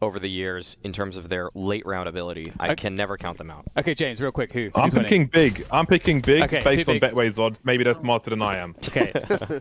over the years in terms of their late round ability. I can never count them out. Okay, James, real quick, who's picking big. I'm picking big okay, based on Betway's odds. Maybe they're smarter than I am. Okay.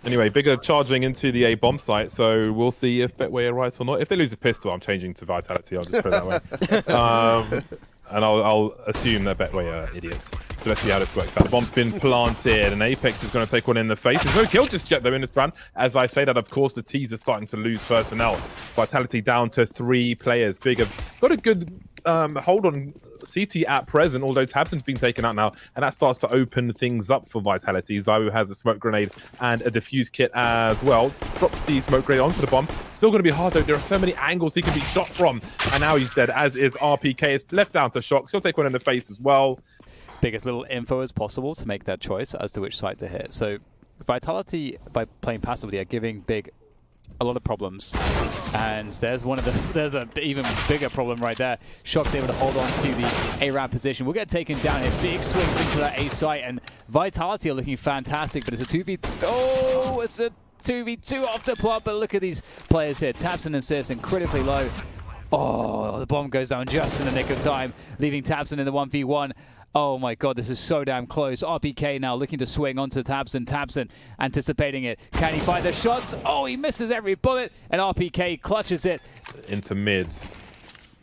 Anyway, Big are charging into the A bomb site, so we'll see if Betway are right or not. If they lose a pistol, I'm changing to Vitality. I'll just put it that way. And I'll assume that Betway are idiots. So let's see how this works out. The bomb's been planted, and Apex is going to take one in the face. There's no kill just yet, though, in this round. As I say that, of course, the T's are starting to lose personnel. Vitality down to 3 players. Big have got a good hold on CT at present, although Tabson's been taken out now, and that starts to open things up for Vitality. Zayu has a smoke grenade and a defuse kit as well. Drops the smoke grenade onto the bomb. Still going to be hard, though. There are so many angles he can be shot from, and now he's dead, as is RPK. It's left down to Shox. He'll take one in the face as well. Biggest little info as possible to make that choice as to which site to hit. So Vitality, by playing passively, are giving Big a lot of problems, and there's an even bigger problem right there. Shock's able to hold on to the A ramp position. We'll get taken down here. Big swings into that A site, and Vitality are looking fantastic, but it's a 2v. Oh, it's a 2v2 off the plot. But look at these players here. Tabson and Sisson critically low. Oh, the bomb goes down just in the nick of time, leaving Tabson in the 1v1. Oh my god, this is so damn close. RPK now looking to swing onto Tabson. Tabson anticipating it. Can he find the shots? Oh, he misses every bullet, and RPK clutches it. Into mid.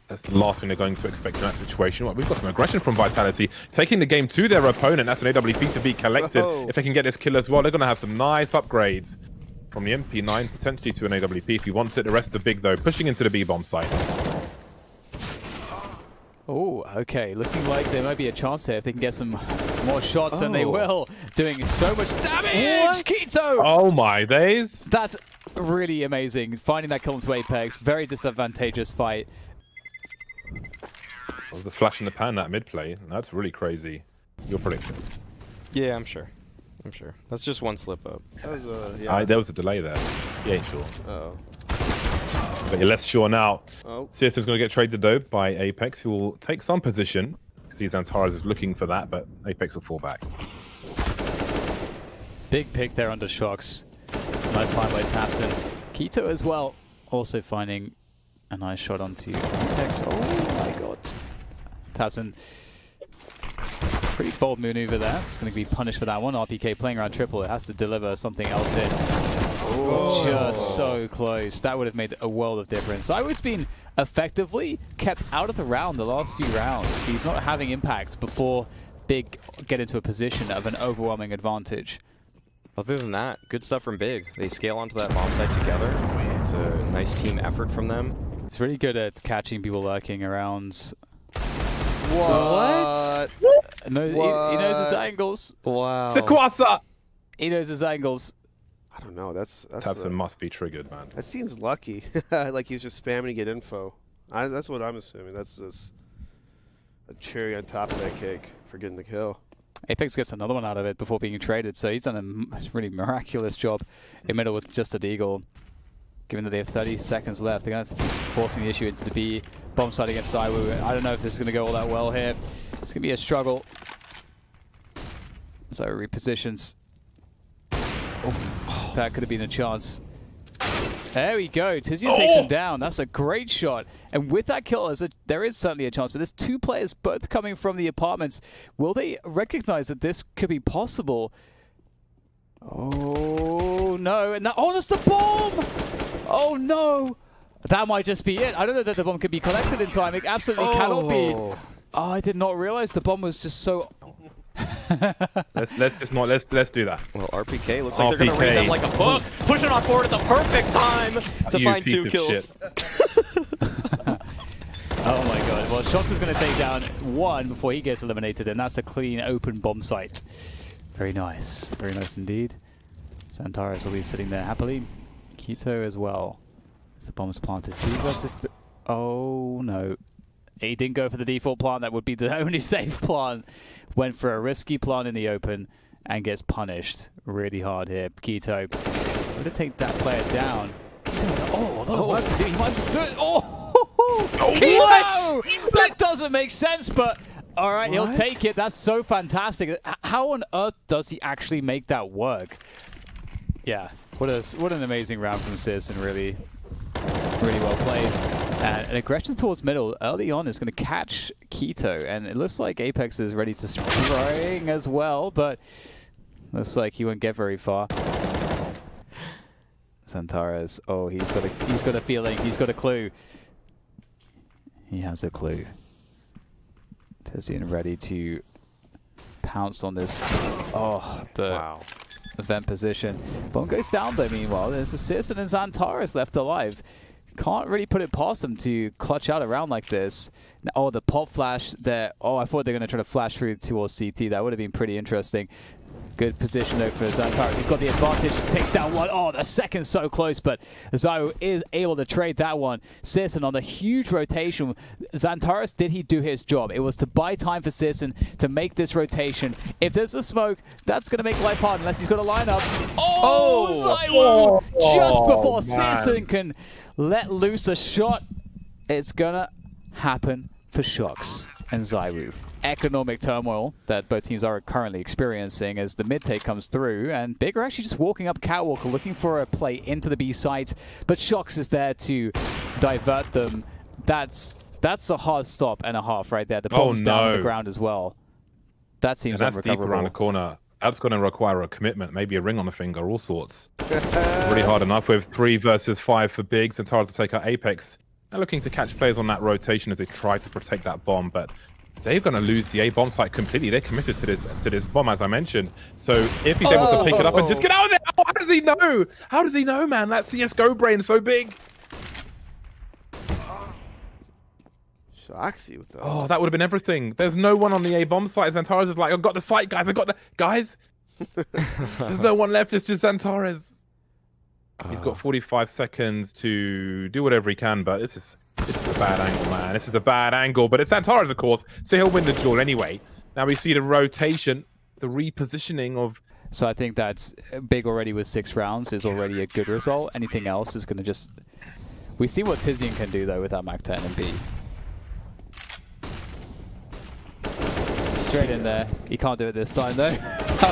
That's the last thing they're going to expect in that situation. Well, we've got some aggression from Vitality, taking the game to their opponent. That's an AWP to be collected. If they can get this kill as well, they're going to have some nice upgrades. From the MP9, potentially to an AWP if he wants it. The rest are Big, though, pushing into the B-bomb site. Oh, okay. Looking like there might be a chance here if they can get some more shots, and they will. Doing so much damage! Keto! Oh my days! That's really amazing. Finding that kill into Apex. Very disadvantageous fight. I was just flashing the pan that mid play. That's really crazy. Your prediction? Yeah, I'm sure. That's just one slip up. That was there was a delay there. You ain't sure. Uh-oh. But you're less sure now. Oh. CSM's going to get traded, though, by Apex, who will take some position. See, Xantares is looking for that, but Apex will fall back. Big pick there under Shox. It's a nice find by Tabson. Keto as well, also finding a nice shot onto Apex. Oh my god. Tabson, pretty bold maneuver there. It's going to be punished for that one. RPK playing around triple. It has to deliver something else in. Oh. Just so close. That would have made a world of difference. Zayu been effectively kept out of the round the last few rounds. He's not having impact before Big get into a position of an overwhelming advantage. Other than that, good stuff from Big. They scale onto that bomb site together. It's a nice team effort from them. He's really good at catching people lurking around. What? No, he knows his angles. Wow. Sequasa! He knows his angles. I don't know. That's Tabson must be triggered, man. That seems lucky. Like he was just spamming to get info. That's what I'm assuming. That's just a cherry on top of that cake for getting the kill. Apex gets another one out of it before being traded, so he's done a really miraculous job in middle with just a deagle. Given that they have 30 seconds left, they're going to be forcing the issue into the B bomb site against Zayu. I don't know if this is going to go all that well here. It's going to be a struggle. Zayu repositions. Oh, that could have been a chance. There we go. Tizian takes him down. That's a great shot. And with that kill, there is certainly a chance. But there's 2 players both coming from the apartments. Will they recognize that this could be possible? Oh, no. And oh, that's the bomb! Oh, no. That might just be it. I don't know that the bomb could be collected in time. It absolutely cannot be. Oh, I did not realize the bomb was just so... let's do that. Well, RPK looks like they're going to read them like a book. Pushing on forward at the perfect time to find 2 kills. Oh my god. Well, Shox is going to take down 1 before he gets eliminated, and that's a clean open bomb site. Very nice. Very nice indeed. Xantares will be sitting there happily. Keto as well. As the bomb is planted. 2 versus... Oh no. He didn't go for the default plant. That would be the only safe plant. Went for a risky plant in the open and gets punished really hard here. Keto going to take that player down. Oh, a lot of work to do. He might just do it. Keto! What? That doesn't make sense, but all right, he'll take it. That's so fantastic. How on earth does he actually make that work? Yeah, what an amazing round from Sisson, really. Really well played. And an aggression towards middle early on is going to catch Keto, and it looks like Apex is ready to spring as well, but looks like he won't get very far. Xantares, oh, he's got a feeling, he's got a clue. He has a clue. Tizian ready to pounce on this. Oh, the event position. Bomb goes down though, meanwhile. There's a Citizen and Xantares left alive. Can't really put it past them to clutch out a round like this. Oh, the pop flash there. Oh, I thought they were going to try to flash through towards CT. That would have been pretty interesting. Good position though for Xantares. He's got the advantage. Takes down one. Oh, the second so close, but Zio is able to trade that one. Citizen on the huge rotation. Xantares, did he do his job? It was to buy time for Citizen to make this rotation. If there's a smoke, that's going to make life hard unless he's got a lineup. Oh, Zio! Just before Citizen can let loose a shot, it's going to happen for Shox and Zywoo. Economic turmoil that both teams are currently experiencing as the mid take comes through, and Big are actually just walking up catwalk looking for a play into the B site, but Shox is there to divert them. That's a hard stop and a half right there. The bomb's down on the ground as well. That seems that's unrecoverable. Deep around the corner. That's going to require a commitment, maybe a ring on the finger, all sorts. Really hard enough with 3 versus 5 for Big. Xantares to take out Apex. They're looking to catch players on that rotation as they try to protect that bomb, but they're going to lose the A bomb site completely. They're committed to this bomb, as I mentioned. So if he's able to pick it up and just get out of there, oh, how does he know? How does he know, man? That CS:GO brain so big. Shoxy with that. Oh, that would have been everything. There's no one on the A bomb site. Xantares is like, I've got the site, guys. I got the guys. There's no one left. It's just Xantares. He's got 45 seconds to do whatever he can, but this is a bad angle, man. This is a bad angle, but it's Xantares, of course, so he'll win the duel anyway. Now we see the rotation, the repositioning of... So I think that's Big already with 6 rounds is already a good result. Anything else is going to just... We see what Tizian can do, though, with that Mac 10 and B. Straight in there. He can't do it this time, though.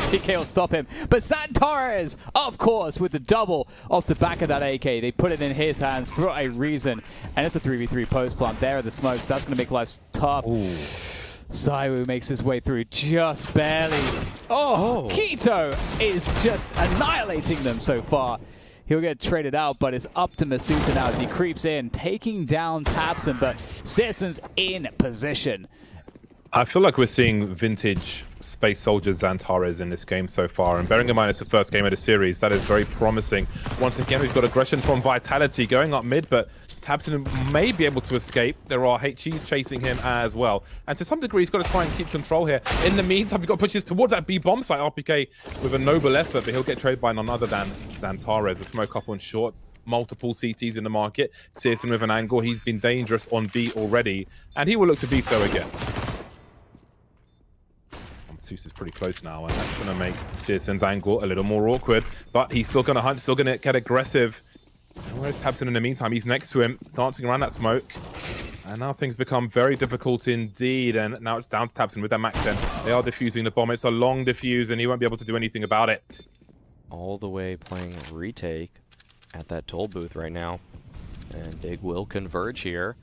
PK will stop him. But Xantares, of course, with the double off the back of that AK. They put it in his hands for a reason. And it's a 3v3 post plant. There are the smokes. That's going to make life tough. Zywoo makes his way through just barely. Oh, Keto is just annihilating them so far. He'll get traded out, but it's up to Masuta now as he creeps in, taking down tabseN, but Citizen's in position. I feel like we're seeing vintage Space Soldier Xantares in this game so far, and bearing in mind it's the first game of the series, that is very promising. Once again, we've got aggression from Vitality going up mid, but tabseN may be able to escape. There are HEs chasing him as well, and to some degree he's got to try and keep control here. In the meantime, we've got pushes towards that B bomb site. RPK with a noble effort, but he'll get traded by none other than Xantares. A smoke up on short. Multiple CTs in the market. Citizen with an angle. He's been dangerous on B already, and he will look to be so again. Zeus is pretty close now, and that's going to make Citizen's angle a little more awkward, but he's still going to hunt, still going to get aggressive. And where's tabseN in the meantime? He's next to him, dancing around that smoke. And now things become very difficult indeed, and now it's down to tabseN with their Mac 10. They are defusing the bomb. It's a long defuse, and he won't be able to do anything about it. All the way playing retake at that toll booth right now. And Big will converge here.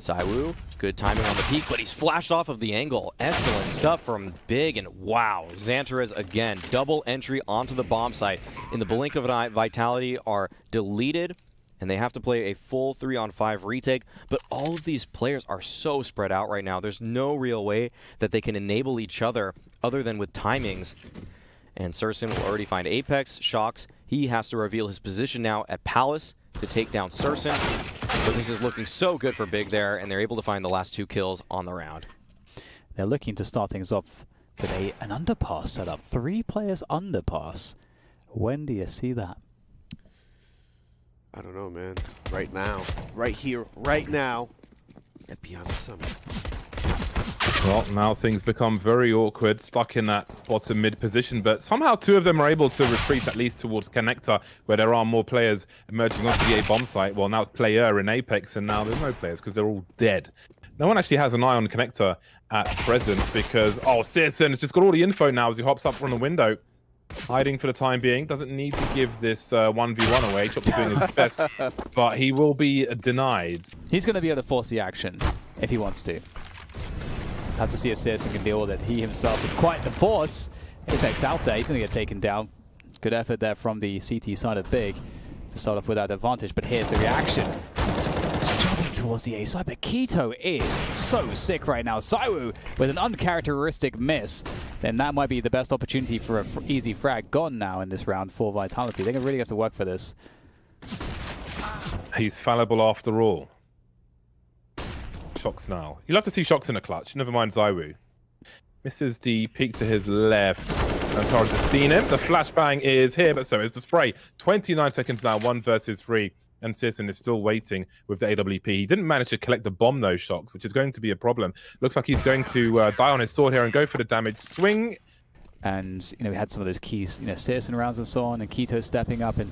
Zywoo, good timing on the peak, but he's flashed off of the angle. Excellent stuff from Big, and wow, Xantares again, double entry onto the bomb site. In the blink of an eye, Vitality are deleted, and they have to play a full 3-on-5 retake, but all of these players are so spread out right now. There's no real way that they can enable each other than with timings. And Surson will already find Apex. Shox, he has to reveal his position now at Palace to take down Surson. But this is looking so good for Big there, and they're able to find the last 2 kills on the round. They're looking to start things off with an underpass setup. 3 players underpass. When do you see that? I don't know, man. Right now. Right here. Right now. At Beyond the Summit. Well, now things become very awkward, stuck in that bottom mid position, but somehow 2 of them are able to retreat at least towards Connector, where there are more players emerging onto the A bomb site. Well, now it's player in Apex, and now there's no players because they're all dead. No one actually has an eye on Connector at present because, oh, Citizen has just got all the info now as he hops up from the window. hiding for the time being. Doesn't need to give this 1v1 away. Chop's doing his best, but he will be denied. He's going to be able to force the action if he wants to. Have to see if Searson can deal with it. He himself is quite the force. Apex out there. He's going to get taken down. Good effort there from the CT side of Big to start off with that advantage, but here's the reaction. Jumping towards the A side, but Keto is so sick right now. Zywoo with an uncharacteristic miss. Then that might be the best opportunity for an easy frag. Gone now in this round for Vitality. They're going to really have to work for this. He's fallible after all. Shox now. You'll have to see Shox in a clutch. Never mind Zywoo. Misses the peek to his left. Xantares has seen him. The flashbang is here, but so is the spray. 29 seconds now, 1 versus 3. And Searson is still waiting with the AWP. He didn't manage to collect the bomb, though, Shox, which is going to be a problem. Looks like he's going to die on his sword here and go for the damage. Swing. And, you know, we had some of those keys, you know, Searson rounds and so on, and Keto stepping up, and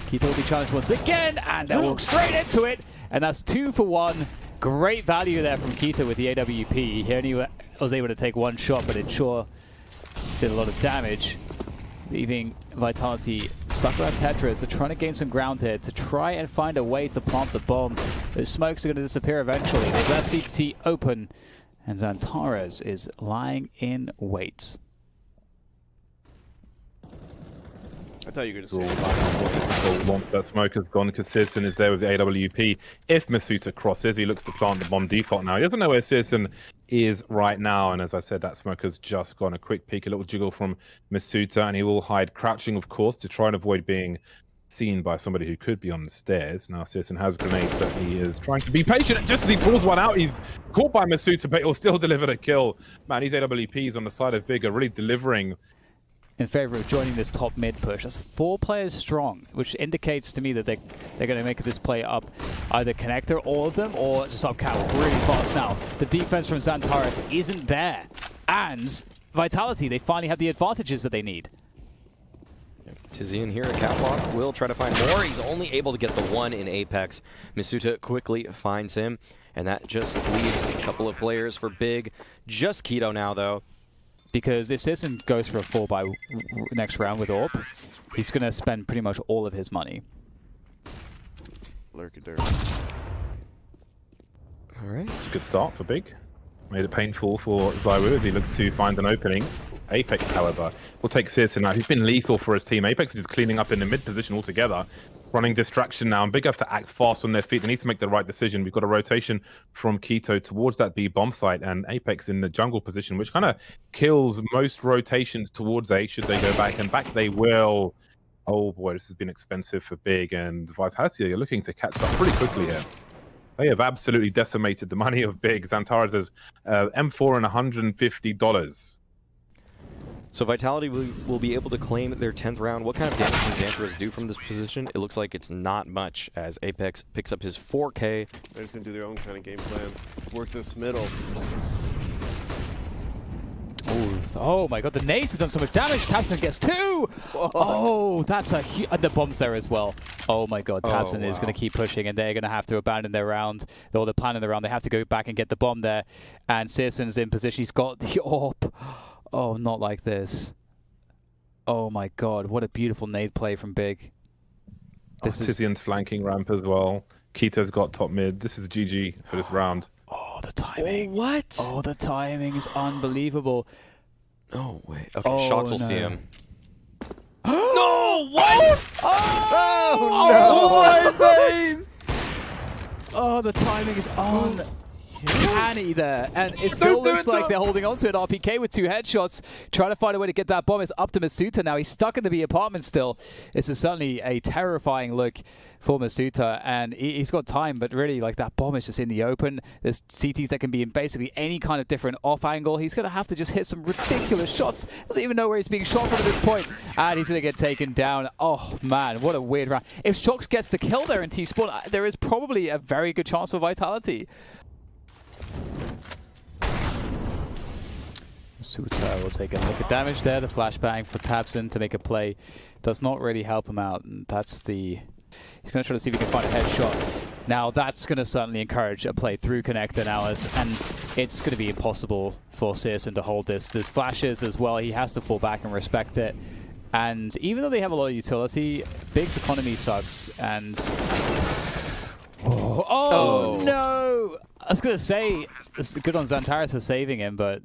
Keto will be challenged once again, and they'll walk straight into it. And that's 2 for 1. Great value there from Keto with the AWP. He only was able to take 1 shot, but it sure did a lot of damage, leaving Vitality stuck around Tetris. They're trying to gain some ground here to try and find a way to plant the bomb. Those smokes are going to disappear eventually. They've left CT open, and Xantares is lying in wait. I thought you were going to say Once that smoke has gone, because Searson is there with the AWP. If Masuta crosses, he looks to plant the bomb default now. He doesn't know where Searson is right now, and as I said, that smoke has just gone. A quick peek, a little jiggle from Masuta, and he will hide, crouching, of course, to try and avoid being seen by somebody who could be on the stairs. Now Searson has grenades, but he is trying to be patient, and just as he pulls one out, he's caught by Masuta, but he'll still deliver the kill. Man, these AWPs on the side of Big are really delivering in favor of joining this top mid push. That's 4 players strong, which indicates to me that they're going to make this play up either connector, all of them, or just up catwalk really fast now. The defense from Xantares isn't there. And Vitality, they finally have the advantages that they need. Tizian here at catwalk will try to find more. He's only able to get the 1 in Apex. Masuta quickly finds him, and that just leaves a couple of players for Big. Just Keto now, though. Because if Searson goes for a 4 by next round with Orb, he's going to spend pretty much all of his money. Lurkadur. All right. It's a good start for Big. Made it painful for Zywoo as he looks to find an opening. Apex, however, will take Searson out. He's been lethal for his team. Apex is just cleaning up in the mid position altogether. Running distraction now, and Big have to act fast on their feet. They need to make the right decision. We've got a rotation from Keto towards that B bomb site, and Apex in the jungle position, which kind of kills most rotations towards A should they go back, and back they will. Oh boy, this has been expensive for Big, and Vitality are looking to catch up pretty quickly here. They have absolutely decimated the money of Big. Xantares has M4 and $150. So Vitality will be able to claim their 10th round. What kind of damage can Xantares do from this position? It looks like it's not much, as Apex picks up his 4K. They're just going to do their own kind of game plan. Work this middle. Oh my god, the nades have done so much damage. Tabson gets 2! Oh, that's a huge... And the bomb's there as well. Oh my god, Tabson is going to keep pushing, and they're going to have to abandon their round, or the plan in the round. They have to go back and get the bomb there. And Searson's in position. He's got the AWP. Oh, not like this. Oh my god, what a beautiful nade play from Big. Tizian's flanking ramp as well. Keto's got top mid. This is GG for this round. Oh, the timing. Oh, what? Oh, the timing is unbelievable. No way. Okay, Oh, Shox will no. see him. No, what? Oh, no! Oh, the timing is uncanny there. And it still looks like they're holding on to it. RPK with 2 headshots, trying to find a way to get that bomb. It's up to Masuta now. He's stuck in the B apartment still. This is certainly a terrifying look for Masuta, and he's got time, but really, like, that bomb is just in the open. There's CTs that can be in basically any kind of different off angle. He's going to have to just hit some ridiculous shots. Doesn't even know where he's being shot from at this point, and he's going to get taken down. Oh man, what a weird round. If Shox gets the kill there in T-Spawn, there is probably a very good chance for Vitality. Masuta will take a look at damage there. The flashbang for Tabson to make a play does not really help him out, and that's the... He's going to try to see if he can find a headshot. Now, that's going to certainly encourage a play through connector now, and it's going to be impossible for Searson to hold this. There's flashes as well. He has to fall back and respect it. And even though they have a lot of utility, Big's economy sucks, and... Oh, no! I was going to say, it's good on Xantares for saving him, but...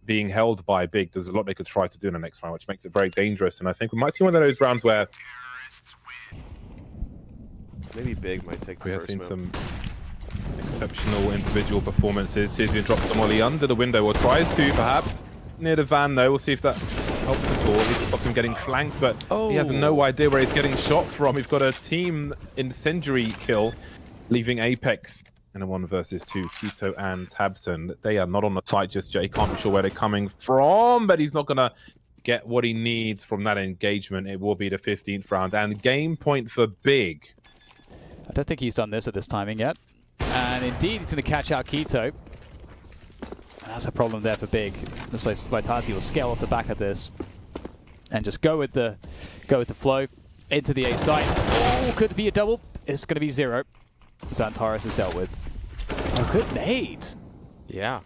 Being held by Big, there's a lot they could try to do in the next round, which makes it very dangerous. And I think we might see one of those rounds where maybe Big might take the we have first seen move. some exceptional individual performances. Tizian drops the molly under the window, or tries to, perhaps. Near the van, though. We'll see if that helps at all. He stops him getting flanked, but he has no idea where he's getting shot from. We've got a team incendiary kill, leaving Apex in a 1 versus 2. Keto and Tabson. They are not on the site just yet. He can't be sure where they're coming from, but he's not going to get what he needs from that engagement. It will be the 15th round. And game point for Big. I don't think he's done this at this timing yet. And indeed, he's going to catch out Keto. That's a problem there for Big. Looks like Vitality will scale off the back of this and just go with the flow into the A site. Oh, could be a double. It's going to be 0. Xantares is dealt with. Oh, good nade. Yeah.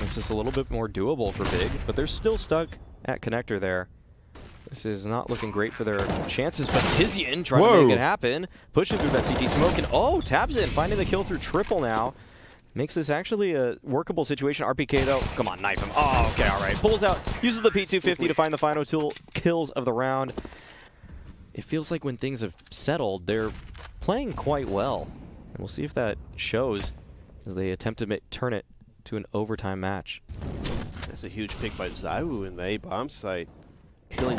Makes this a little bit more doable for Big, but they're still stuck at connector there. This is not looking great for their chances, but Tizian trying to make it happen. Pushing through that CT smoke, and Tabson finding the kill through triple now. Makes this actually a workable situation. RPK though, come on, knife him. Oh, okay, all right. Pulls out, uses the P250 to find the final 2 kills of the round. It feels like when things have settled, they're playing quite well. And we'll see if that shows as they attempt to turn it to an overtime match. That's a huge pick by Zawu in the A bomb site, killing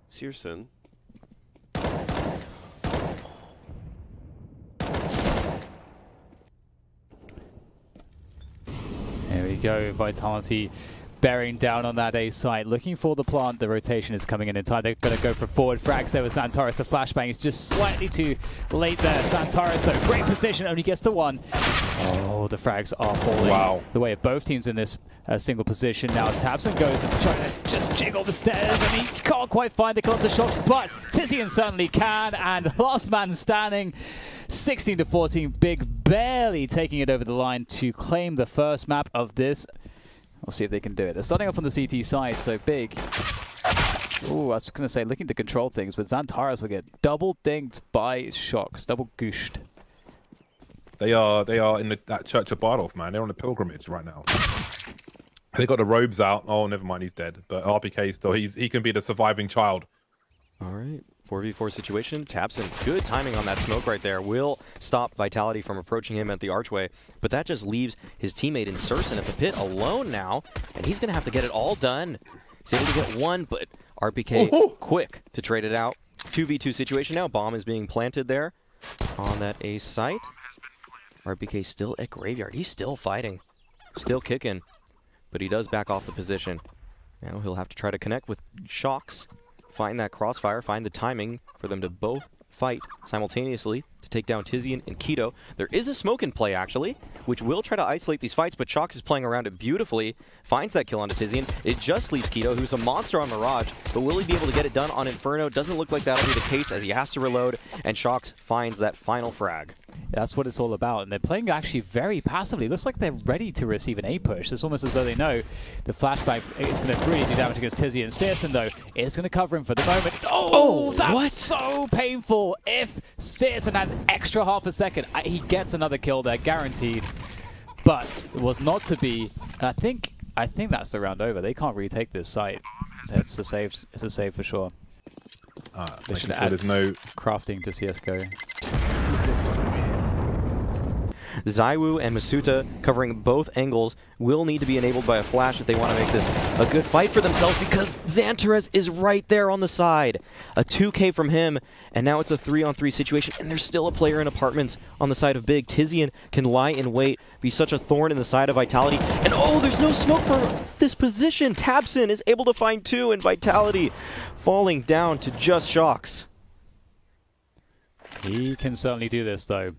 Searson. There we go, Vitality bearing down on that A site, looking for the plant. The rotation is coming in time. They're going to go for forward frags there with Xantares. The flashbang is just slightly too late there. Xantares, though, great position, only gets to 1. Oh, the frags are falling the way of both teams in this single position. Now Tabson goes and trying to just jiggle the stairs, and he can't quite find the kill of the shocks, but Tizian certainly can, and last man standing, 16-14, Big barely taking it over the line to claim the first map of this. We'll see if they can do it. They're starting off on the CT side, so Big. Ooh, I was going to say looking to control things, but Xantares will get double dinged by shocks, double gooshed. They are in that Church of Bardolph, man. They're on a pilgrimage right now. They got the robes out. Oh, never mind, he's dead. But RPK still, he can be the surviving child. All right, 4v4 situation. Tabson, good timing on that smoke right there. Will stop Vitality from approaching him at the archway, but that just leaves his teammate in Searson at the pit alone now, and he's going to have to get it all done. He's able to get 1, but RPK quick to trade it out. 2v2 situation now. Bomb is being planted there on that A site. RPK still at Graveyard. He's still fighting, still kicking, but he does back off the position. Now he'll have to try to connect with Shocks. Find that crossfire, find the timing for them to both fight simultaneously to take down Tizian and Keto. There is a smoke in play, actually, which will try to isolate these fights, but Shocks is playing around it beautifully. Finds that kill onto Tizian. It just leaves Keto, who's a monster on Mirage, but will he be able to get it done on Inferno? Doesn't look like that'll be the case as he has to reload, and Shocks finds that final frag. That's what it's all about, and they're playing actually very passively. It looks like they're ready to receive an A push. It's almost as though they know the flashback is going to really do damage against Tizian. Searson, though, is going to cover him for the moment. Oh, that's so painful. If Searson had an extra half a second, he gets another kill there, guaranteed. But it was not to be. I think that's the round over. They can't retake this site. It's a save. It's a save for sure. They should add no crafting to CS:GO. Zaiwu and Masuta covering both angles will need to be enabled by a flash if they want to make this a good fight for themselves, because Xantares is right there on the side. A 2K from him, and now it's a 3-on-3 situation, and there's still a player in apartments on the side of Big. Tizian can lie in wait, be such a thorn in the side of Vitality, and oh, there's no smoke for this position. Tabson is able to find 2, and Vitality falling down to just Shocks. He can certainly do this, though.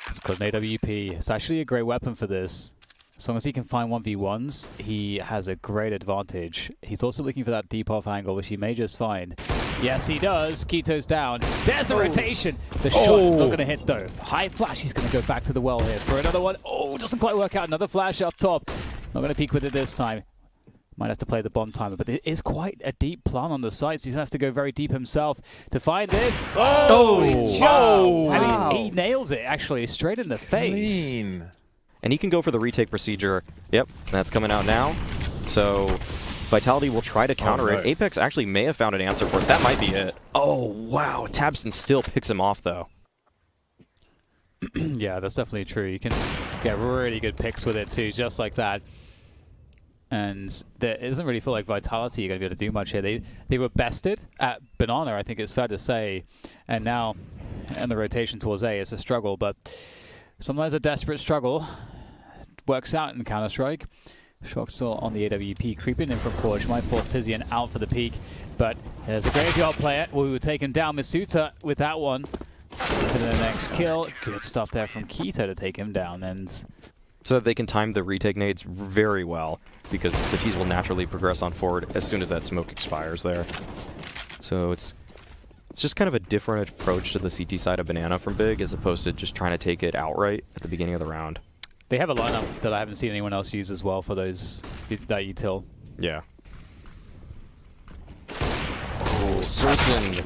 It's called an AWP. It's actually a great weapon for this. As long as he can find 1v1s, he has a great advantage. He's also looking for that deep off angle, which he may just find. Yes, he does. Keto's down. There's the rotation. The shot is not going to hit, though. High flash. He's going to go back to the well here for another one. Oh, doesn't quite work out. Another flash up top. Not going to peek with it this time. Might have to play the bomb timer, but it is quite a deep plant on the sides. He's going to have to go very deep himself to find this. I mean, he nails it, actually, straight in the face. Clean. And he can go for the retake procedure. Yep, that's coming out now. So Vitality will try to counter it. Apex actually may have found an answer for it. That might be it. Oh, wow. tabseN still picks him off, though. Yeah, that's definitely true. You can get really good picks with it, too, just like that. And it doesn't really feel like Vitality are going to be able to do much here. They were bested at Banana, I think it's fair to say. And now, in the rotation towards A, it's a struggle. But sometimes a desperate struggle works out in Counter-Strike. Shock still on the AWP, creeping in from Porch. Might force Tizian out for the peak. But there's a graveyard player. We will take him down. Masuta with that one. For the next kill. Good stuff there from Keto to take him down. And so that they can time the retake nades very well, because the T's will naturally progress on forward as soon as that smoke expires there. So it's just kind of a different approach to the CT side of Banana from Big, as opposed to just trying to take it outright at the beginning of the round. They have a lineup that I haven't seen anyone else use as well for that util. Yeah. Oh, xantares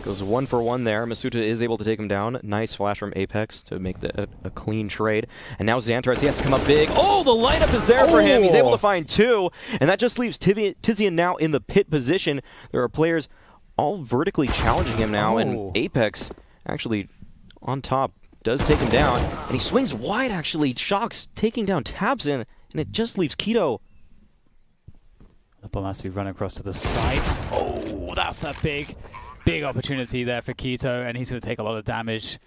goes 1 for 1 there. Masuta is able to take him down. Nice flash from Apex to make a clean trade. And now Xantares, he has to come up big. Oh, the lineup is there for him. He's able to find 2. And that just leaves Tizian now in the pit position. There are players all vertically challenging him now. And Apex actually on top does take him down. And he swings wide, actually. Shock's taking down tabseN. And it just leaves Keto. The bomb has to be run across to the sides. Oh, that's a big opportunity there for Keto, and he's going to take a lot of damage.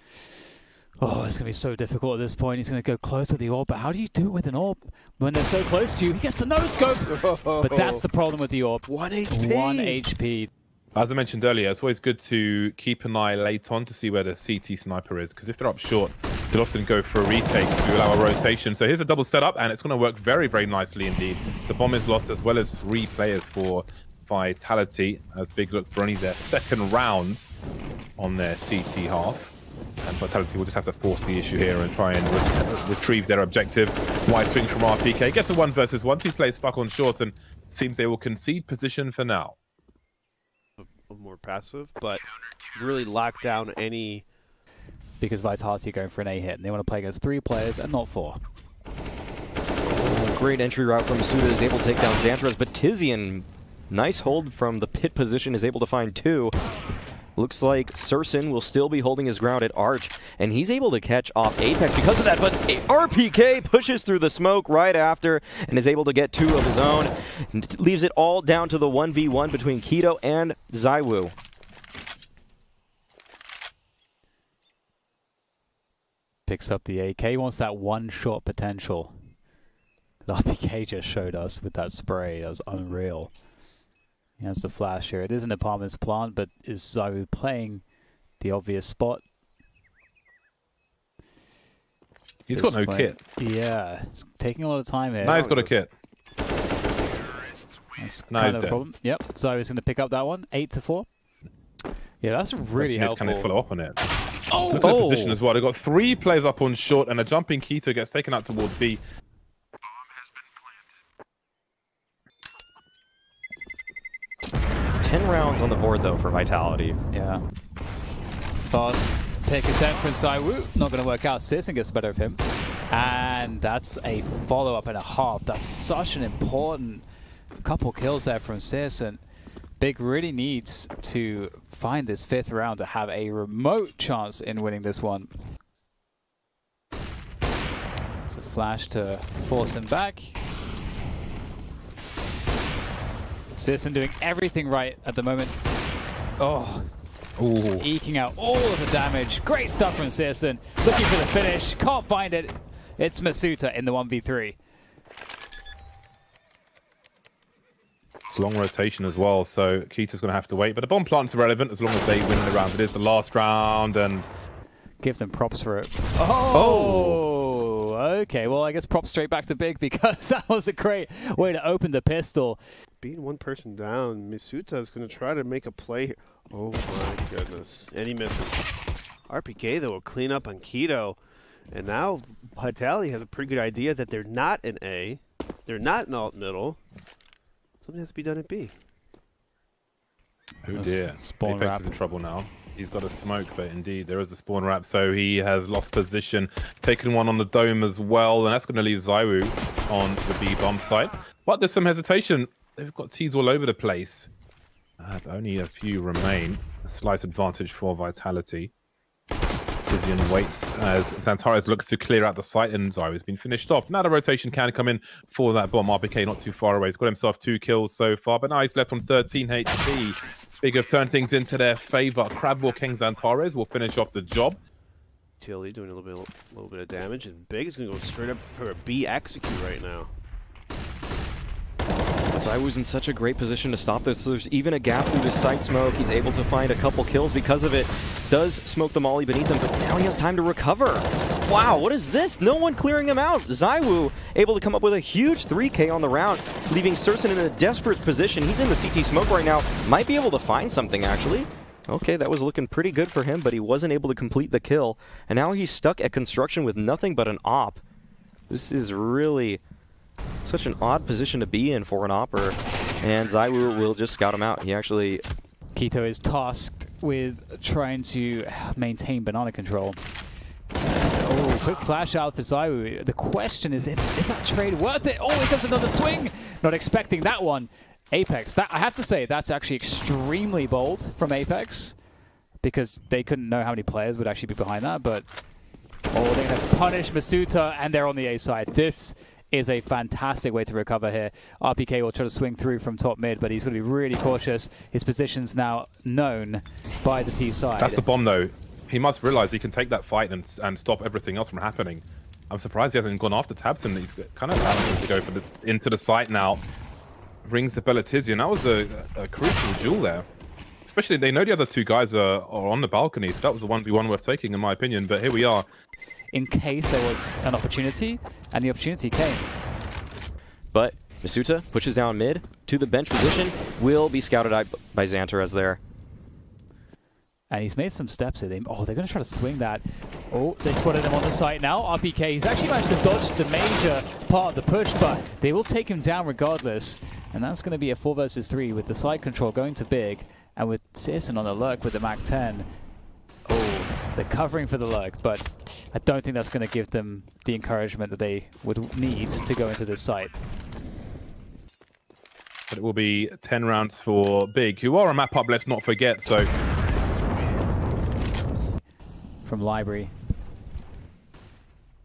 Oh, it's going to be so difficult at this point. He's going to go close with the orb, but how do you do it with an orb when they're so close to you? He gets the no-scope, but that's the problem with the orb. 1 HP. 1 HP. As I mentioned earlier, it's always good to keep an eye late on to see where the CT sniper is, because if they're up short, they'll often go for a retake to allow a rotation. So here's a double setup, and it's going to work very, very nicely indeed. The bomb is lost, as well as 3 players for Vitality, as Big look for only their 2nd round on their CT half. And Vitality will just have to force the issue here and try and retrieve their objective. Wide swing from RPK. Gets a 1 versus 1. 2 players stuck on short, and seems they will concede position for now. More passive, but really lock down any... Because Vitality are going for an A hit, and they want to play against 3 players and not 4. Great entry route from Masuta, is able to take down Xantares, but Tizian, nice hold from the pit position, is able to find 2. Looks like xantares will still be holding his ground at Arch, and he's able to catch off Apex because of that, but RPK pushes through the smoke right after and is able to get 2 of his own, and leaves it all down to the 1v1 between Keto and ZywOo. Picks up the AK, wants that one-shot potential. The RPK just showed us with that spray. That was unreal. He has the flash here. It is an apartment's plant, but is ZywOo playing the obvious spot? He's got no kit. Yeah, it's taking a lot of time here. Now he's got a kit. That's kind of a problem. Yep, ZywOo's going to pick up that one. 8-4. Yeah, that's really helpful. Can they follow up on it? Look at the position as well. They've got 3 players up on short, and a jumping Keto gets taken out towards B. 10 rounds on the board, though, for Vitality. Yeah. Fast pick attempt from ZywOo. Not going to work out. xantares gets the better of him. And that's a follow-up and a half. That's such an important couple kills there from xantares. Big really needs to find this 5th round to have a remote chance in winning this one. It's a flash to force him back. xantares doing everything right at the moment. Oh, just eking out all of the damage. Great stuff from xantares. Looking for the finish. Can't find it. It's Masuta in the 1v3. It's a long rotation as well, so Keto's going to have to wait. But the bomb plant's irrelevant as long as they win the round. It is the last round, and... Give them props for it. Oh! Okay, well, I guess props straight back to Big, because that was a great way to open the pistol. Being 1 person down, Masuta is going to try to make a play here. Oh my goodness. And he misses. RPK, though, will clean up on Keto. And now Vitality has a pretty good idea that they're not an A. They're not an alt middle. Something has to be done at B. Oh That's dear. spawn Apex wrap. is in trouble now. He's got a smoke, but indeed there is a spawn wrap, so he has lost position, taken one on the dome as well, and that's going to leave Zywoo on the B bomb site. But there's some hesitation. They've got T's all over the place. Only a few remain. A slight advantage for Vitality. Tizian waits as Xantares looks to clear out the site, and Zywoo's been finished off. Now the rotation can come in for that bomb. RPK not too far away. He's got himself 2 kills so far, but now he's left on 13 HP. Big have turned things into their favor. Crabwalk King Xantares will finish off the job. Tilly doing a little bit of damage, and Big is going to go straight up for a B execute right now. But Zywoo's in such a great position to stop this. So there's even a gap through the site smoke. He's able to find a couple kills because of it. Does smoke the molly beneath him, but now he has time to recover. Wow, what is this? No one clearing him out. Zywoo able to come up with a huge 3K on the round, leaving Surson in a desperate position. He's in the CT smoke right now. Might be able to find something, actually. Okay, that was looking pretty good for him, but he wasn't able to complete the kill. And now he's stuck at construction with nothing but an op. This is really such an odd position to be in for an opper, and Zywoo will just scout him out. He actually... k1to is tasked with trying to maintain banana control. Oh, quick flash out for Zywoo. The question is that trade worth it? Oh, he does another swing! Not expecting that one. Apex, that I have to say, that's actually extremely bold from Apex, because they couldn't know how many players would actually be behind that, but... Oh, they're going to punish Masuta, and they're on the A side. This is a fantastic way to recover here. RPK will try to swing through from top mid, but he's going to be really cautious. His position's now known by the T side. That's the bomb, though. He must realize he can take that fight and stop everything else from happening. I'm surprised he hasn't gone after Tabson. He's kind of allowing him to go for into the site now. Rings the bell at Tizian. That was a crucial duel there. Especially, they know the other 2 guys are on the balcony, so that was the 1v1 worth taking, in my opinion. But here we are. In case there was an opportunity, and the opportunity came. But Masuta pushes down mid to the bench position, will be scouted out by Xantares there. And he's made some steps in him. Oh, they're going to try to swing that. Oh, they spotted him on the site now. RPK, he's actually managed to dodge the major part of the push, but they will take him down regardless. And that's going to be a 4 versus 3 with the side control going to Big, and with Searson on the lurk with the MAC-10. Oh, they're covering for the lurk, but I don't think that's going to give them the encouragement that they would need to go into this site. But it will be 10 rounds for Big, who are a map up, let's not forget, so... From Library.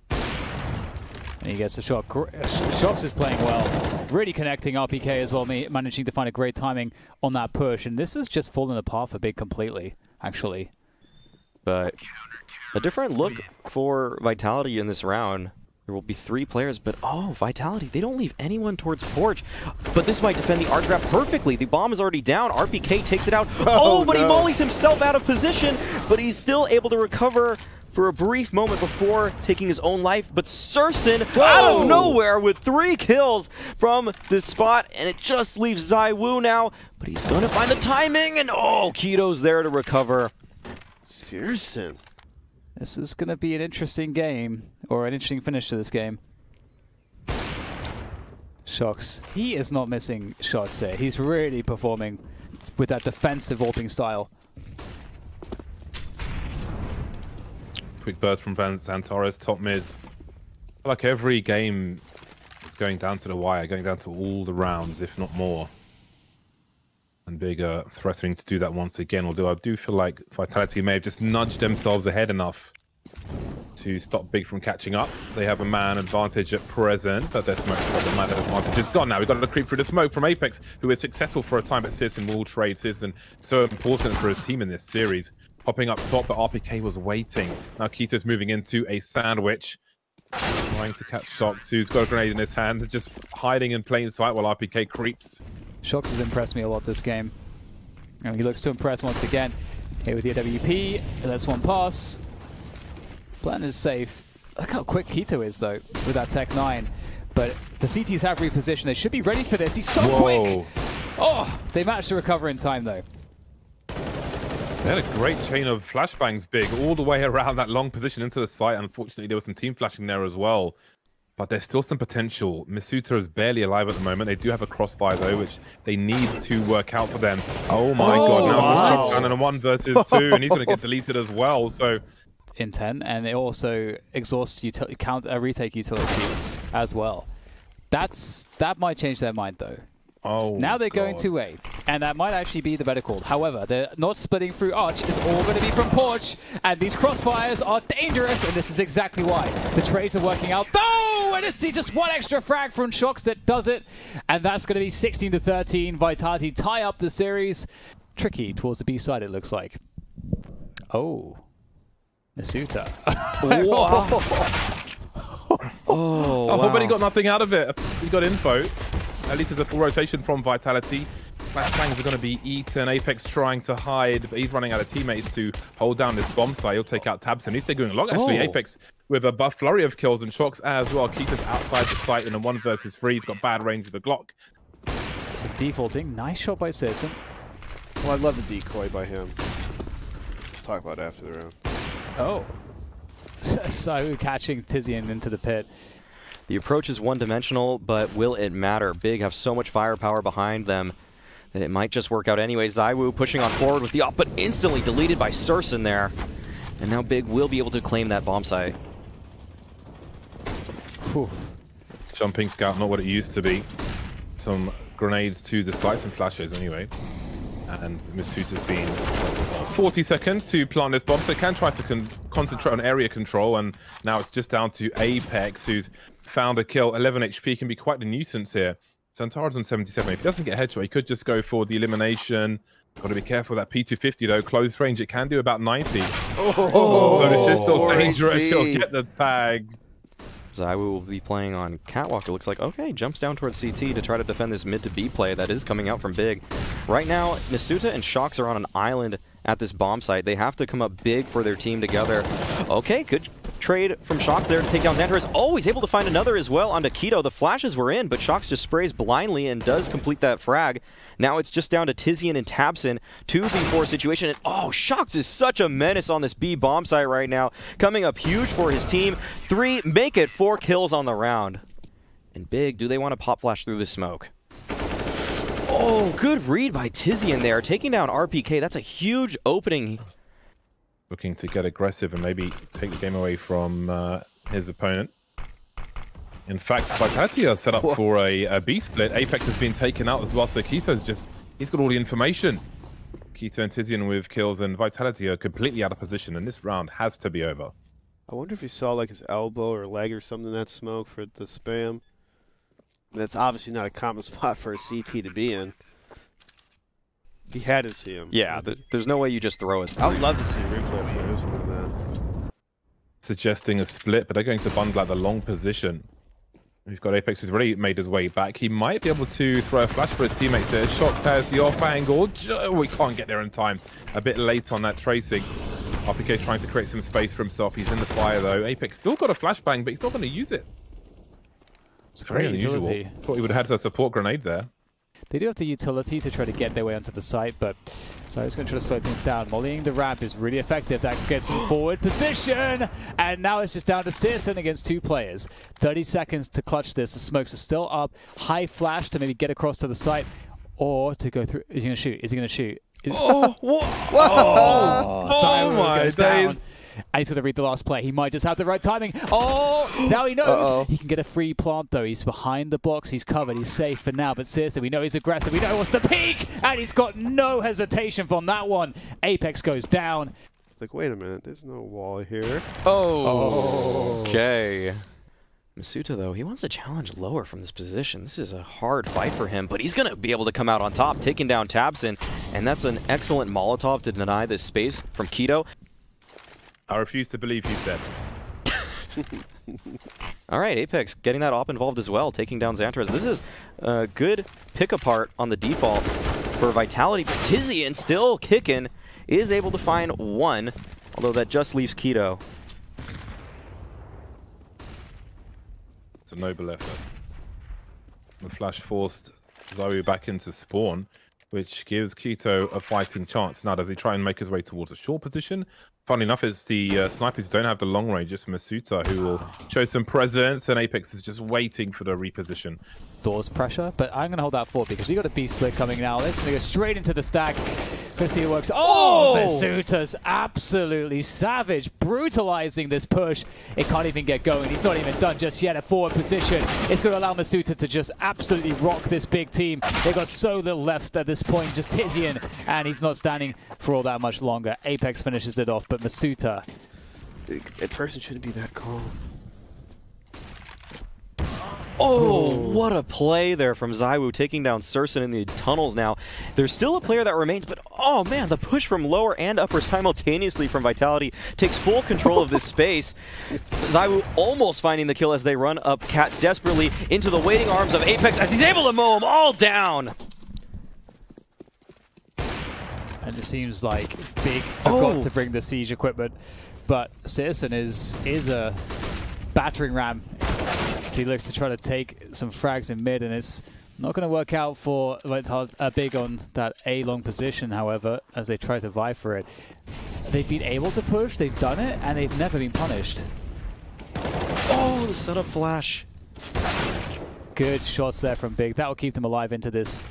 And he gets a shot. Shox is playing well. Really connecting RPK as well, managing to find a great timing on that push. And this has just fallen apart for Big completely, actually. But a different look for Vitality in this round. There will be 3 players, but oh, Vitality, they don't leave anyone towards Porch. But this might defend the arc trap perfectly. The bomb is already down. RPK takes it out. Oh, but no. He mollies himself out of position, but he's still able to recover for a brief moment before taking his own life. But Surson, out of nowhere with 3 kills from this spot, and it just leaves Zywoo now. But he's going to find the timing, and oh, k1to's there to recover. Surson. This is going to be an interesting game, or an interesting finish to this game. Shox, he is not missing shots here. He's really performing with that defensive warping style. Quick burst from Xantares, top mid. Like every game is going down to the wire, going down to all the rounds, if not more. And Big threatening to do that once again, although I do feel like Vitality may have just nudged themselves ahead enough to stop Big from catching up. They have a man advantage at present, but their smoke the man advantage is gone now. We've got to creep through the smoke from Apex, who is successful for a time, but Searson will trade. Searson so important for his team in this series. Popping up top, but RPK was waiting. Now k1to's moving into a sandwich. Trying to catch Shox, who's got a grenade in his hand, just hiding in plain sight while RPK creeps. Shox has impressed me a lot this game. And he looks to impress once again. Here with the AWP, that's one pass. Plan is safe. Look how quick k1to is though, with that Tech 9. But the CTs have repositioned. They should be ready for this. He's so quick! Oh, they managed to recover in time though. They had a great chain of flashbangs, Big, all the way around that long position into the site. Unfortunately, there was some team flashing there as well. but there's still some potential. Misuta is barely alive at the moment. They do have a crossfire though, which they need to work out for them. Oh my god, now wow. it's a shotgun and a 1 versus 2, and he's going to get deleted as well. So intent, and it also exhausts retake utility as well. That might change their mind though. oh, Now they're going to A, and that might actually be the better call. However, they're not splitting through Arch. It's all going to be from Porch, and these crossfires are dangerous, and this is exactly why. The trades are working out. Oh, and it's just one extra frag from Shox that does it, and that's going to be 16-13. Vitality tie up the series. Tricky towards the B side, it looks like. Oh. Misuta. wow. But he got nothing out of it. He got info. At least there's a full rotation from Vitality. Flashbangs are going to be eaten. Apex trying to hide, but he's running out of teammates to hold down this bomb site. He'll take out Tabson. He's taking a lot, actually. Apex with a buff flurry of kills and Shox as well. Keita's outside the site in a 1 versus 3. He's got bad range with the Glock. It's a defaulting. Nice shot by Citizen. Well, I love the decoy by him. We'll talk about it after the round. Oh. Sayu catching Tizian into the pit. The approach is one-dimensional, but will it matter? Big have so much firepower behind them that it might just work out anyway. ZywOo pushing on forward with the op, but instantly deleted by Surson there. And now Big will be able to claim that bomb site. Whew. Jumping scout, not what it used to be. Some grenades to the sites and flashes anyway. And Misuta's been 40 seconds to plant this bomb, so they can try to concentrate on area control, and now it's just down to Apex, who's found a kill. 11 HP can be quite a nuisance here. Xantares on 77. If he doesn't get a headshot, he could just go for the elimination. Got to be careful that P250 though, close range, it can do about 90. So this is still dangerous. He'll get the tag. ZywOo will be playing on Catwalk, it looks like. Okay, jumps down towards CT to try to defend this mid to B play that is coming out from Big. Right now, Misuta and Shox are on an island at this bomb site. They have to come up big for their team together. Okay, good trade from Shox there to take down Xantares. Oh, he's able to find another as well onto Keto. The flashes were in, but Shox just sprays blindly and does complete that frag. Now it's just down to Tizian and Tabson. 2v4 situation. And oh, Shox is such a menace on this B bomb site right now. Coming up huge for his team. 3, make it 4 kills on the round. And Big, do they want to pop flash through the smoke? Oh, good read by Tizian there, taking down RPK. That's a huge opening. Looking to get aggressive and maybe take the game away from his opponent. In fact, Vitality are set up for a B split. Apex has been taken out as well, so Keito's just, he's got all the information. Keito and Tizian with kills, and Vitality are completely out of position, and this round has to be over. I wonder if he saw like his elbow or leg or something in that smoke for the spam. That's obviously not a common spot for a CT to be in. He had to see him. Yeah, there's no way you just throw it. I would love to see replay photos of that. Suggesting a split, but they're going to bundle out the long position. We've got Apex who's already made his way back. He might be able to throw a flash for his teammates there. Shox has the off angle. We can't get there in time. A bit late on that tracing. RPK trying to create some space for himself. He's in the fire though. Apex still got a flashbang, but he's not going to use it. It's very unusual. Thought he would have had a support grenade there. They do have the utility to try to get their way onto the site, but Sayo's going to try to slow things down. Mollying the ramp is really effective. That gets him forward position, and now it's just down to Citizen against 2 players. 30 seconds to clutch this. The smokes are still up. High flash to maybe get across to the site, or to go through. Is he going to shoot? Is he going to shoot? Oh, what? Sayo my goes days. down. And he's going to read the last play. He might just have the right timing. Oh, now he knows. He can get a free plant, though. He's behind the box. He's covered. He's safe for now. But seriously, we know he's aggressive. We know he wants to peek. And he's got no hesitation from that one. Apex goes down. It's like, wait a minute. There's no wall here. Okay. Misuta, though, he wants to challenge lower from this position. This is a hard fight for him, but he's going to be able to come out on top, taking down Tabson. And that's an excellent Molotov to deny this space from Keto. I refuse to believe he's dead. All right, Apex getting that op involved as well, taking down Xantares. This is a good pick apart on the default for Vitality, but Tizian still kicking, is able to find 1, although that just leaves Keto. It's a noble effort. The flash forced ZywOo back into spawn. which gives Keto a fighting chance. Now, does he try and make his way towards a short position? Funnily enough, it's the snipers who don't have the long range. It's Masuta who will show some presence, and Apex is just waiting for the reposition. Doors pressure, but I'm going to hold that fort because we got a B split coming now. This is going to go straight into the stack. Let's see it works. Oh! Masuta's absolutely savage, brutalizing this push. It can't even get going. He's not even done just yet. A forward position. It's going to allow Masuta to just absolutely rock this big team. They've got so little left at this point. Just Tizian, and he's not standing for all that much longer. Apex finishes it off, but Masuta. A person shouldn't be that calm. Oh, what a play there from ZywOo, taking down Surson in the tunnels now. There's still a player that remains, but oh man, the push from lower and upper simultaneously from Vitality takes full control of this space. ZywOo almost finding the kill as they run up Cat desperately into the waiting arms of Apex as he's able to mow them all down. And it seems like Big forgot to bring the siege equipment, but Citizen is a battering ram. So he looks to try to take some frags in mid, and it's not going to work out for Big on that A long position, however, as they try to vie for it. They've been able to push, they've done it, and they've never been punished. Oh, the setup flash. Good shots there from Big. That will keep them alive into this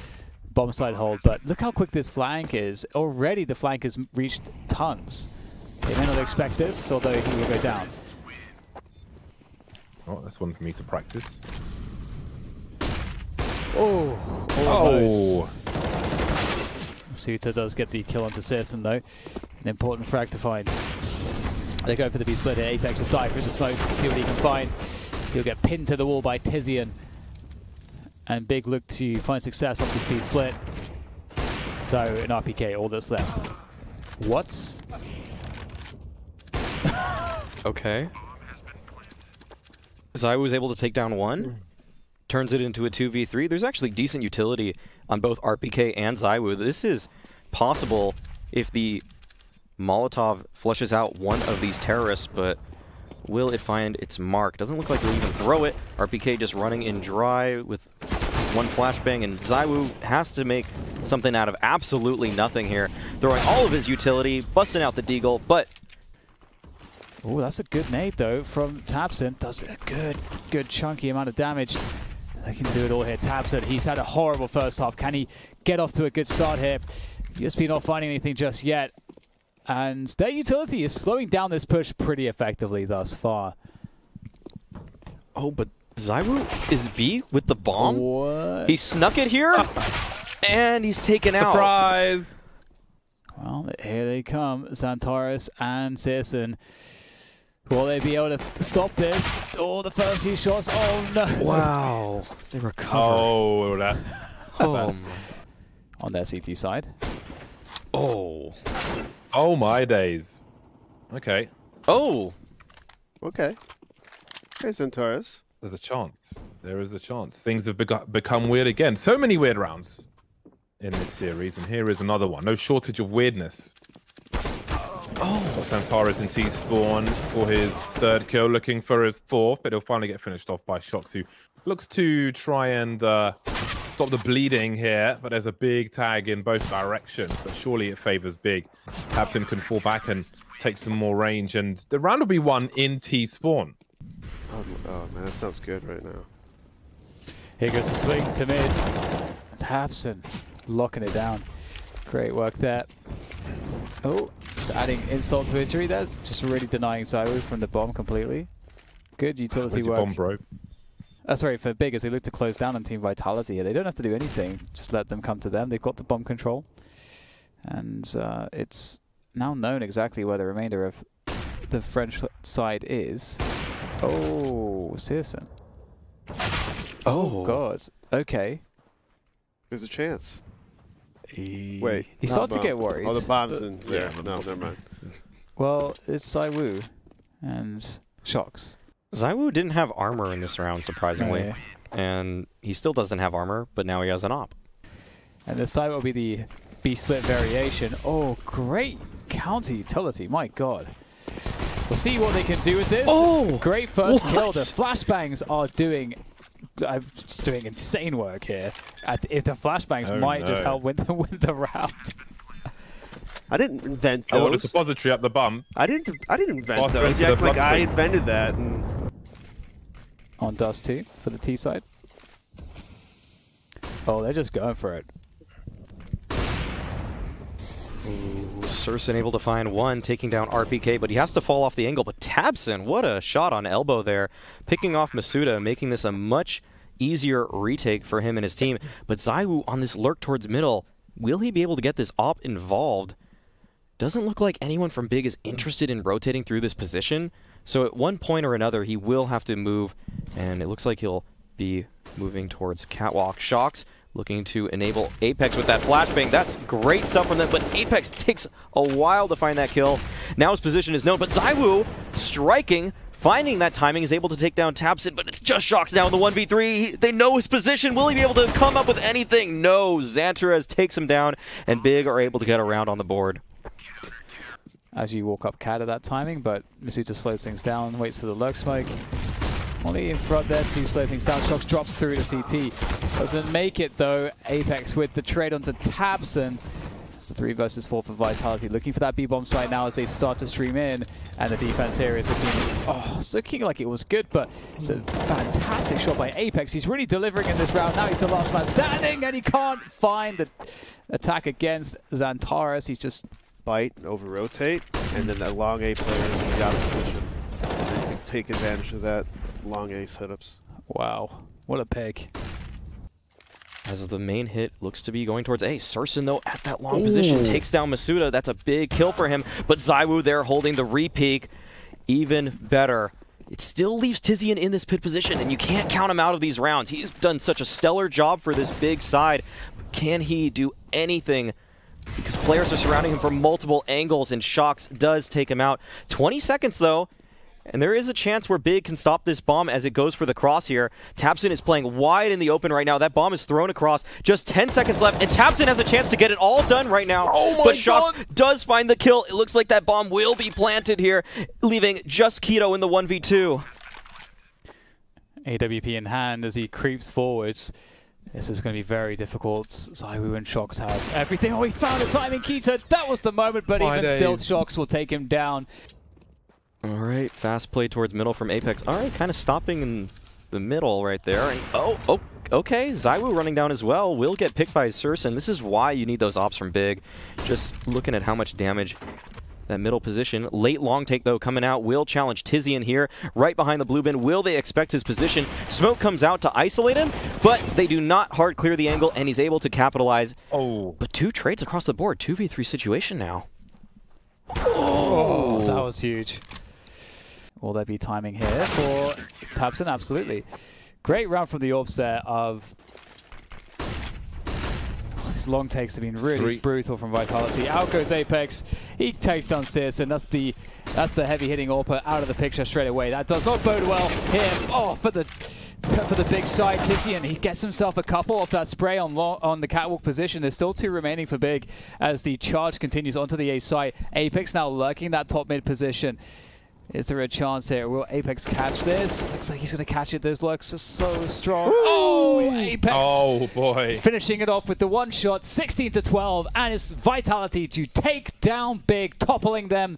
bomb side hold, but look how quick this flank is. Already the flank has reached tons. They may not expect this, although he will go down. Oh, that's one for me to practice. Oh, almost. Suta does get the kill onto Citizen though. An important frag to find. They go for the B-split here. Apex will dive through the smoke to see what he can find. He'll get pinned to the wall by Tizian. And Big look to find success off this B-split. So an RPK, all that's left. What? Okay. ZywOo was able to take down one, turns it into a 2v3. There's actually decent utility on both RPK and ZywOo. This is possible if the Molotov flushes out one of these terrorists, but will it find its mark? Doesn't look like he'll even throw it. RPK just running in dry with one flashbang, and ZywOo has to make something out of absolutely nothing here. Throwing all of his utility, busting out the deagle, but oh, that's a good nade though from Tabson. Does a good chunky amount of damage. They can do it all here. Tabson, he's had a horrible first half. Can he get off to a good start here? USP not finding anything just yet. And their utility is slowing down this push pretty effectively thus far. oh, but ZywOo is B with the bomb. What? He snuck it here, and he's taken out. Surprise! Well, here they come. Xantares and Citizen. Will they be able to stop this? Oh, the first few shots. Oh, no. Wow. They recovered. Oh, that's... Oh. On their CT side. Oh. Oh, my days. Okay. Oh. Okay. Hey, Xantares. There's a chance. There is a chance. Things have become weird again. So many weird rounds in this series, and here is another one. No shortage of weirdness. Oh, Xantares in T-spawn for his third kill, looking for his fourth, but he'll finally get finished off by Shox, who looks to try and stop the bleeding here, but there's a big tag in both directions, but surely it favors Big. Tabson can fall back and take some more range, and the round will be won in T-spawn. Oh, man, that sounds good right now. Here goes the swing to mids. Tabson locking it down. Great work there. Oh, just adding insult to injury there. Just really denying ZywOo from the bomb completely. Good utility work. Bomb, bro? Sorry, for Big, as they look to close down on Team Vitality here. They don't have to do anything. Just let them come to them. They've got the bomb control. And it's now known exactly where the remainder of the French side is. Oh, Citizen. Oh, God. Okay. There's a chance. Wait. He started to get worried. Oh, the bomb's in there. Yeah, no, never mind. Well, it's ZywOo and Shox. ZywOo didn't have armor in this round, surprisingly. Oh, yeah. And he still doesn't have armor, but now he has an op. And this side will be the B-split variation. Oh, great counter utility. My God. We'll see what they can do with this. Oh! Great first kill. What? The flashbangs are doing just doing insane work here. If the flashbangs Oh, might just no. help win the round. I didn't invent those. Oh, the suppository up the bum. I didn't invent Foster those. into You the act like I bloodstream. invented that. And On Dust 2 for the T side. Oh, they're just going for it. Surson able to find one, taking down RPK, but he has to fall off the angle. But Tabson, what a shot on elbow there, picking off Masuda, making this a much easier retake for him and his team. But Zaiwu on this lurk towards middle, will he be able to get this op involved? Doesn't look like anyone from Big is interested in rotating through this position. So at one point or another, he will have to move, and it looks like he'll be moving towards Catwalk. Shocks looking to enable Apex with that flashbang. That's great stuff from them, but Apex takes a while to find that kill. Now his position is known, but Zaiwu striking, finding that timing, is able to take down Tabson, but it's just Shocks now in the 1v3. They know his position. Will he be able to come up with anything? No, Xantares takes him down, and Big are able to get around on the board. As you walk up Cat at that timing, but Masuda slows things down, waits for the lurk smoke. Molly in front there to slow things down. Shocks drops through to CT. Doesn't make it though. Apex with the trade onto Tabson. It's a 3 versus 4 for Vitality. Looking for that B-bomb site now as they start to stream in. And the defense here is looking like it was good, but it's a fantastic shot by Apex. He's really delivering in this round. Now he's the last man standing, and he can't find the attack against Xantares. He's just bite, over rotate, and then that long A player is out of position. And you can take advantage of that long A setups. wow, what a pick. As the main hit looks to be going towards A. Surson, though, at that long position, takes down Masuda. That's a big kill for him. But Zaiwu there holding the re-peek. Even better. It still leaves Tizian in this pit position, and you can't count him out of these rounds. He's done such a stellar job for this Big side. Can he do anything? Because players are surrounding him from multiple angles, and Shocks does take him out. 20 seconds, though. And there is a chance where Big can stop this bomb as it goes for the cross here. Tabson is playing wide in the open right now. That bomb is thrown across. Just 10 seconds left, and Tabson has a chance to get it all done right now. Oh my but Shocks God. does find the kill. It looks like that bomb will be planted here, leaving just Keto in the 1v2. AWP in hand as he creeps forwards. This is going to be very difficult. Zaiwu and Shocks have everything. Oh, he found a timing, Keto. That was the moment, but even still, Shocks will take him down. All right, fast play towards middle from Apex. All right, kind of stopping in the middle right there. And okay, Zaiwu running down as well. Will get picked by Surson. This is why you need those ops from Big. Just looking at how much damage that middle position. Late long take, though, coming out. Will challenge Tizian here, right behind the blue bin. Will they expect his position? Smoke comes out to isolate him, but they do not hard clear the angle, and he's able to capitalize. Oh. But 2 trades across the board. 2v3 situation now. Oh, that was huge. Will there be timing here for Tabson? Absolutely. Great round from the Orbs there of... These long takes have been really brutal from Vitality. Out goes Apex. He takes down Searson. That's the heavy hitting AWP out of the picture straight away. That does not bode well here. Oh, for the Big side, Tizian, he gets himself a couple off that spray on the catwalk position. There's still 2 remaining for Big as the charge continues onto the A side. Apex now lurking that top mid position. Is there a chance here? Will Apex catch this? Looks like he's going to catch it. Those lurks are so strong. Oh, Apex! Oh, boy. Finishing it off with the one shot, 16-12, and it's Vitality to take down Big, toppling them.